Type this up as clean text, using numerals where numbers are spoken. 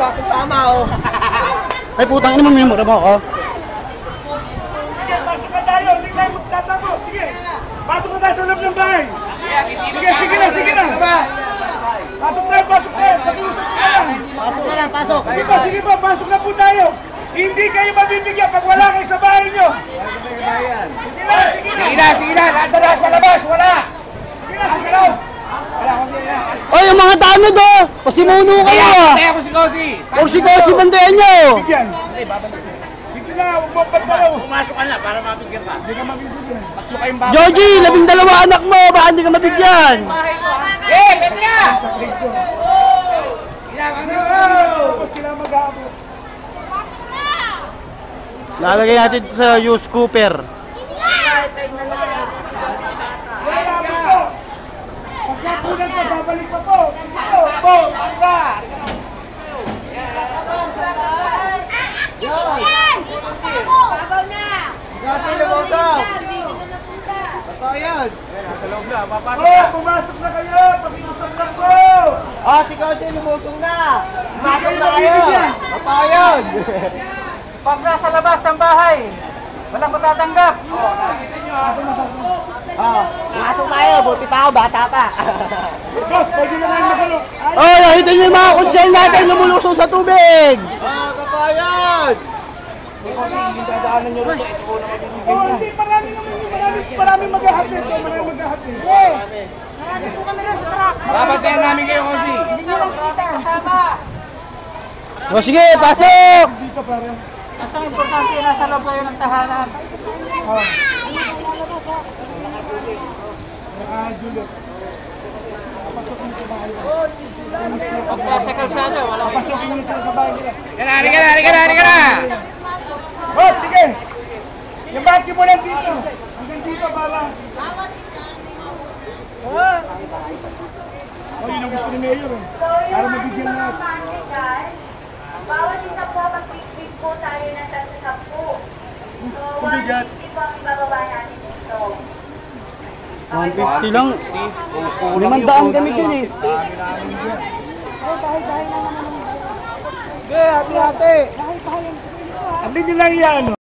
Pasok tama, oh. Ay, putang ina mo, may mura ba ako? Sige, pasok na tayo. Hindi tayo magtatapos. Sige. Pasok na tayo sa loob ng bahay. Sige na. Pasok tayo. Pag-uusap na lang. Pasok na lang, pasok. Sige pa, pasok na po tayo. Hindi kayo mabibigyan pag wala kayo sa bahay nyo. Sige na. Lahat na sa labas. Wala. Sige na. Oy, yung mga tanod oh! Pasimuno kayo ah! Kaya ko si Kosi! Huwag si Kosi bandayan nyo! Bigyan. Sige na, huwag mo pagpalaw. Pumasok ka na para mabigyan ka. Hindi ka mabibigyan. Tatlo kayong baka. Joji, 12 anak mo! Baka hindi ka mabigyan! Petra! Tapos sila mag-aabot. Lalagay natin sa use cooper. Pagkakunan pa, babalik pa po. Kasi lumusok. Totoo yan. Pumasok na kayo. Pag-iusap lang po. Oh, si Kasi lumusok na. Pumasok na kayo. Totoo yan. Pag nasa labas ng bahay, walang matatanggap. Oh, pumasok tayo. Buti pa ako, bata pa. Boss, pwede na lang magalo. Oh, nakita nyo yung mga konsel natin lumulusong sa tubig! Oh, totoo yan. Oh, hindi. Marami maghahatid. Marami maghahatid. Marami po kami na sa truck. Babatayan namin kayo, Kosi! Hindi nyo lang kita kasama. O sige, pasok! Dito pare. Basta ang importante, nasa loob kayo ng tahanan. Juliet. Pagka sa kalsada, wala kayo. Pasukin mo sila sa bahay nila. Halika na! Boss, sige. Yung baki mo lang dito. Hanggang dito, bala. Oh, yun ang gusto ni Mayor eh. Para mabigyan na. Bawat isa po, mag-tweet po tayo ng 10. So, Kubigat. 150 po ang ibababa natin dito. 150 lang. 500 kami dun eh. Hindi nila yan.